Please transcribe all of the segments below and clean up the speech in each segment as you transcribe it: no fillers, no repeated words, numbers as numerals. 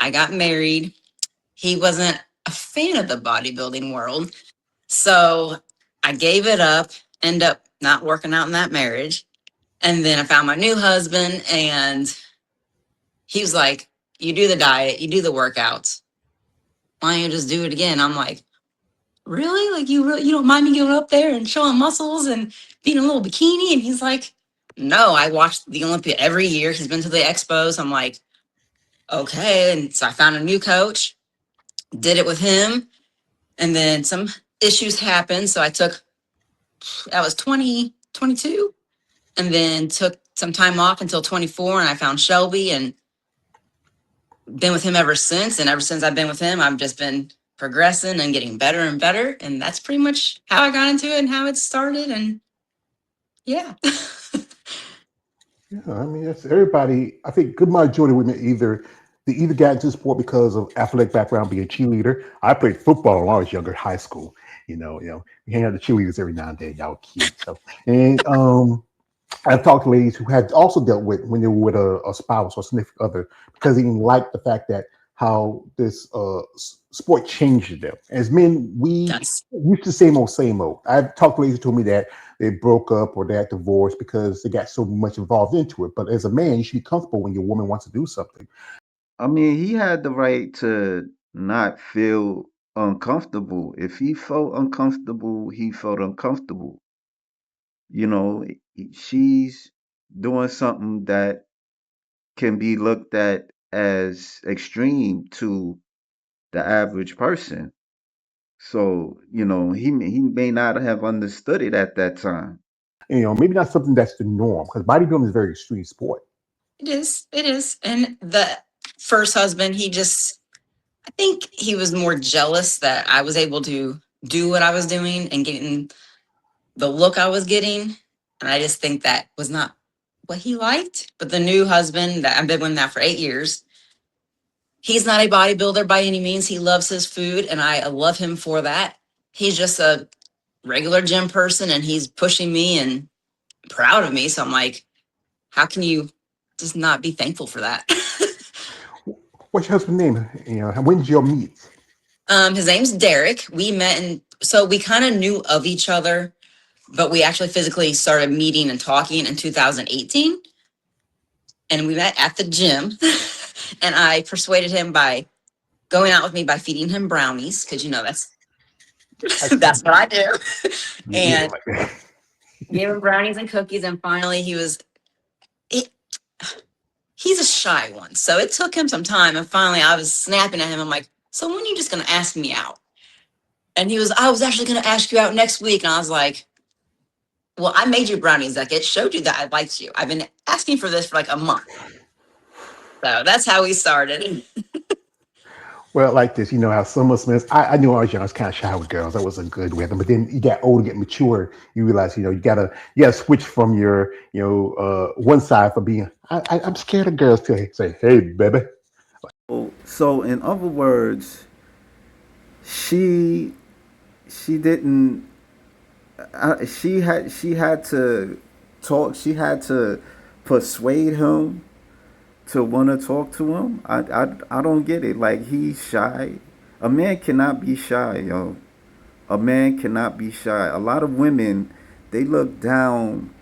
I got married. He wasn't a fan of the bodybuilding world. So I gave it up, end up not working out in that marriage. And then I found my new husband, and he was like, "You do the diet, you do the workouts. Why don't you just do it again?" I'm like, "Really? Like you don't mind me going up there and showing muscles and being in a little bikini?" And he's like, "No, I watch the Olympia every year. He's been to the expos." I'm like, "Okay." And so I found a new coach, did it with him, and then some issues happened. So I was 22, and then took some time off until 24, and I found Shelby and been with him ever since. And ever since I've been with him, I've just been progressing and getting better and better. And that's pretty much how I got into it and how it started. And yeah. Yeah, I mean, that's everybody. I think good majority of women they either got into sport because of athletic background, being a cheerleader. I played football when I was younger, high school. We hang out with the cheerleaders every now and then. Y'all were cute. So, and I've talked to ladies who had also dealt with when they were with a spouse or significant other because they didn't like the fact that how this sport changed them. As men, we That's used to same old. I've talked to ladies who told me that they broke up or they had divorced because they got so much involved into it. But as a man, you should be comfortable when your woman wants to do something. I mean, he had the right to not feel uncomfortable. If he felt uncomfortable, he felt uncomfortable. You know, she's doing something that can be looked at as extreme to the average person. So, he may not have understood it at that time. Maybe not something that's the norm because bodybuilding is a very extreme sport. it is. It is. And the first husband, I think he was more jealous that I was able to do what I was doing and getting the look I was getting. And I just think that was not what he liked. But the new husband that I've been with now for 8 years, he's not a bodybuilder by any means. He loves his food, and I love him for that. He's just a regular gym person, and he's pushing me and proud of me. So I'm like, how can you just not be thankful for that? What's your husband's name? When did y'all meet? His name's Derek. We met, and so we kind of knew of each other, but we actually physically started meeting and talking in 2018. And we met at the gym, and I persuaded him by going out with me by feeding him brownies because that's I, that's what I do. yeah, And like, gave him brownies and cookies, and finally it, he's a shy one, so it took him some time. And finally, I was snapping at him. I'm like, "So when are you just gonna ask me out?" And I was actually gonna ask you out next week. And I was like, "Well, I made you brownies. Like it showed you that I liked you. I've been asking for this for like a month." So that's how we started. well, like this, how some of us, I knew when I was young, I was kind of shy with girls. I wasn't good with them. But then you get older, get mature, you realize, you gotta switch from your, one side for being, I'm scared of girls to say, hey, baby. So in other words, she she didn't she had to talk, she had to persuade him to want to talk to him. I don't get it. Like, he's shy. A man cannot be shy, yo. A man cannot be shy. A lot of women, they look down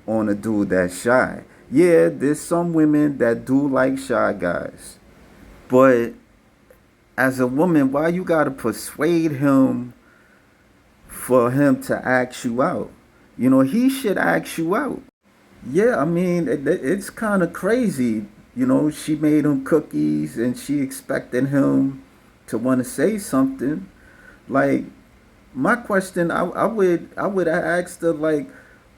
on a dude that's shy. Yeah, there's some women that do like shy guys. But as a woman, why you gotta persuade him for him to ask you out? He should ask you out. Yeah, I mean, it's kind of crazy. She made him cookies and she expected him to want to say something. Like, my question, I would have asked her, like,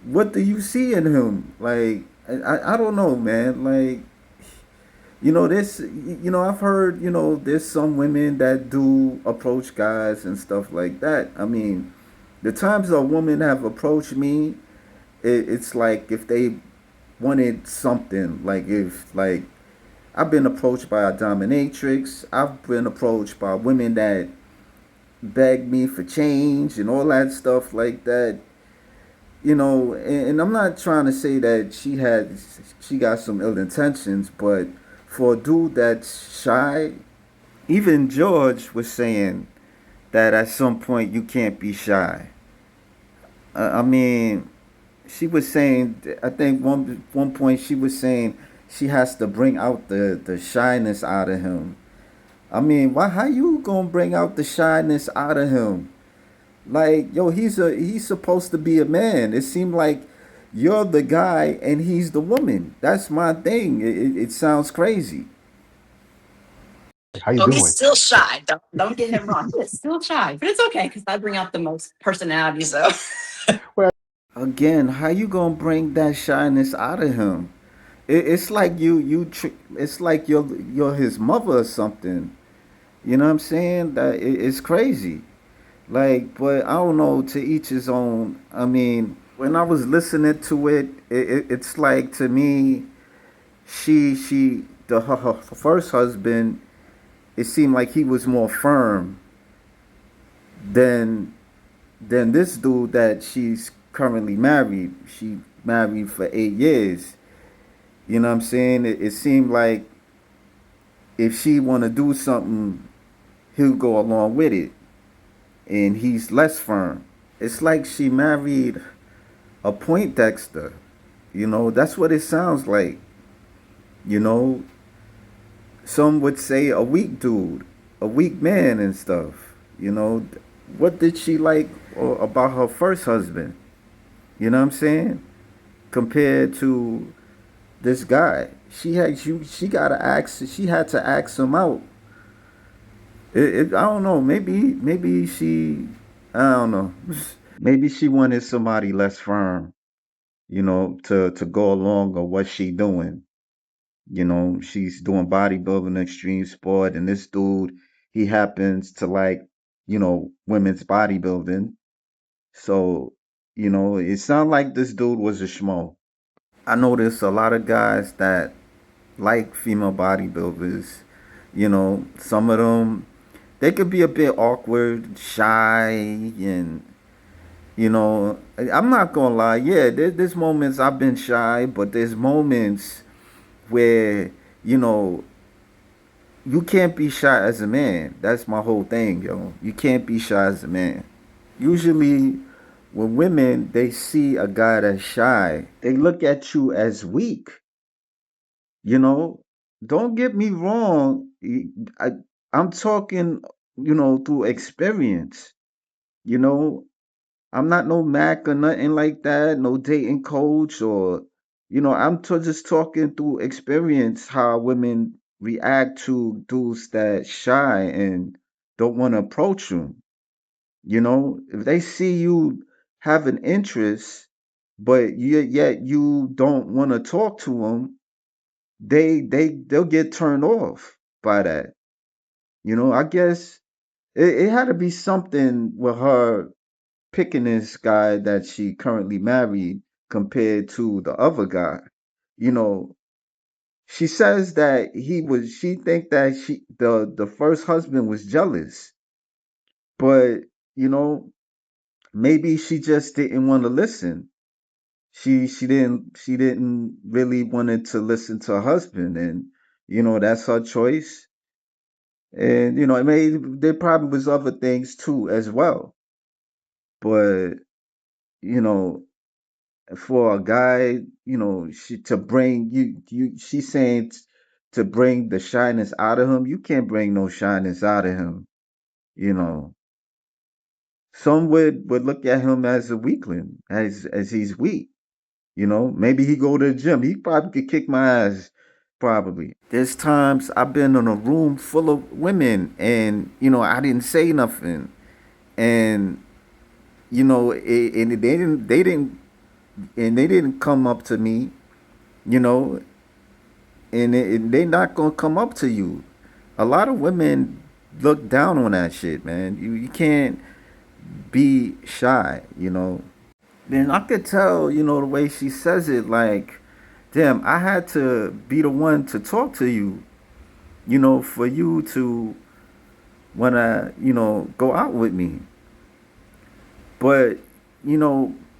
what do you see in him? Like, I don't know, man. Like, I've heard, there's some women that do approach guys and stuff like that. I mean, the times a woman have approached me, it's like if they wanted something. Like, if, like, I've been approached by a dominatrix. I've been approached by women that beg me for change and all that stuff like that. And I'm not trying to say that she got some ill intentions, but for a dude that's shy, Even George was saying that at some point you can't be shy. I mean, she was saying, I think one point she was saying she has to bring out the shyness out of him. I mean, why? How you gonna bring out the shyness out of him? Like, yo, he's supposed to be a man. It seemed like you're the guy and he's the woman. That's my thing. It sounds crazy. Like, how you Oh, he's doing? still shy. Don't get him wrong. He's still shy, but it's okay because I bring out the most personality. So Well, Again, how you gonna bring that shyness out of him? It's like it's like you're his mother or something. You know what I'm saying? It's crazy. Like, but I don't know. To each his own. I mean, when I was listening to it's like to me, her first husband. It seemed like he was more firm than this dude that she's currently married. She married for 8 years. You know what I'm saying? It seemed like if she want to do something, he'll go along with it, and he's less firm. It's like she married a Poindexter. You know, that's what it sounds like. You know, some would say a weak dude, a weak man and stuff. You know, what did she like about her first husband? You know what I'm saying? Compared to this guy, she gotta ask. She had to ask him out. I don't know. Maybe she. I don't know. Maybe she wanted somebody less firm. You know, to go along with what she doing. You know, she's doing bodybuilding, extreme sport, and this dude, he happens to like, women's bodybuilding. So, it sounded like this dude was a schmo. I noticed a lot of guys that like female bodybuilders. Some of them, they could be a bit awkward, shy, and I'm not gonna lie. Yeah, there's moments I've been shy, but there's moments where you know you can't be shy as a man. That's my whole thing, yo. You can't be shy as a man. Usually, when women they see a guy that's shy, they look at you as weak. You know, don't get me wrong. I, I'm talking, through experience. You know, I'm not no Mac or nothing like that, no dating coach or, just talking through experience how women react to dudes that shy and don't want to approach them. If they see you have an interest, but yet you don't want to talk to them, they'll get turned off by that. I guess it had to be something with her picking this guy that she currently married compared to the other guy. You know, she says that she think that the first husband was jealous, but you know, maybe she just didn't want to listen. She didn't really wanted to listen to her husband, and that's her choice. And it may there probably was other things too as well, but you know for a guy, she to bring she's saying to bring the shyness out of him. You can't bring no shyness out of him. You know, some would look at him as a weakling, as he's weak. Maybe he go to the gym. He probably could kick my ass. Probably. There's times I've been in a room full of women, and I didn't say nothing, and and they didn't come up to me, you know, and they not gonna come up to you. A lot of women look down on that shit, man. You can't be shy. Then I could tell, the way she says it, like, damn, I had to be the one to talk to you, for you to wanna, go out with me. But,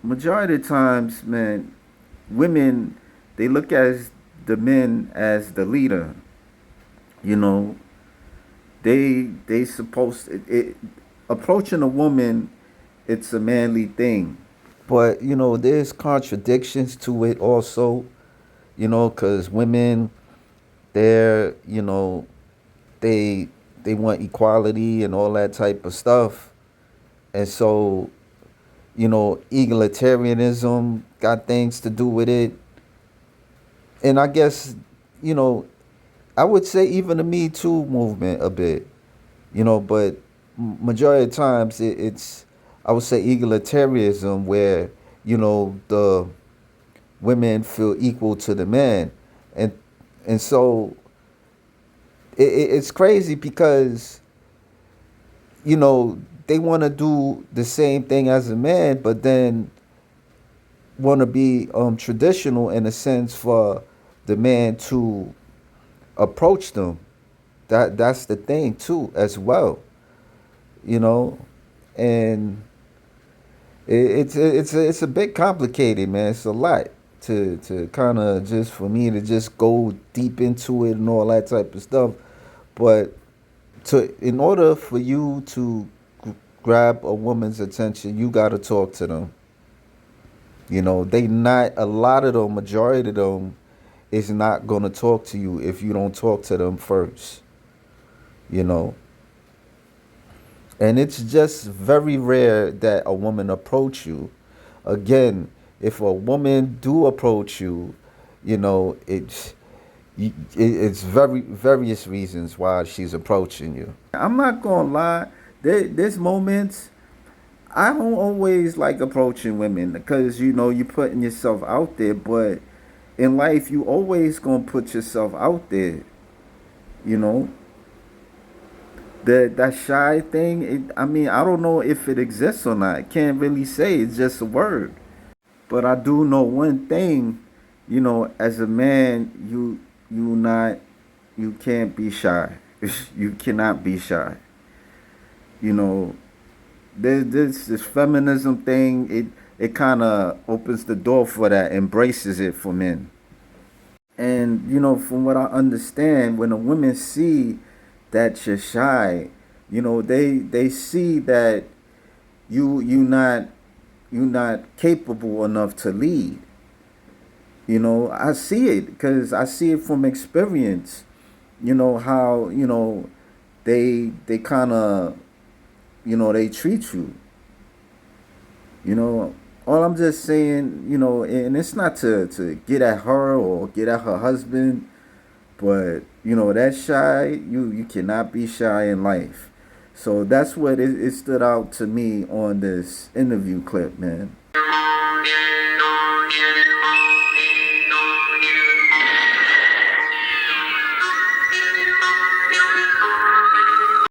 majority of the times, man, women they look at the men as the leader. You know, they supposed approaching a woman, it's a manly thing. But there's contradictions to it also. Because women, they're they they want equality and all that type of stuff, and so egalitarianism got things to do with it. And I guess you know I would say even the Me Too movement a bit, but majority of times it's, I would say, egalitarianism, where the women feel equal to the men, and so it's crazy because they want to do the same thing as a man, but then want to be traditional in a sense for the man to approach them. That's the thing too as well, you know, and it's a bit complicated, man. It's a lot to kind of, just for me to just go deep into it and all that type of stuff, but in order for you to grab a woman's attention, you got to talk to them. They not, a lot of them, majority of them is not going to talk to you if you don't talk to them first. you know and it's just very rare that a woman approach you. Again, if a woman do approach you, it's very various reasons why she's approaching you. I'm not gonna lie, there's moments I don't always like approaching women, because you're putting yourself out there, but in life you always gonna put yourself out there. you know that shy thing, I mean, I don't know if it exists or not. Can't really say. It's just a word. But I do know one thing, as a man, you can't be shy. You cannot be shy. You know, this feminism thing, it kind of opens the door for that, embraces it for men. And from what I understand, when a women see that you're shy, they see that you not capable enough to lead. I see it because I see it from experience. How they kind of they treat you. All I'm just saying, and it's not to get at her or get at her husband, but that shy, you cannot be shy in life. So that's what it stood out to me on this interview clip, man.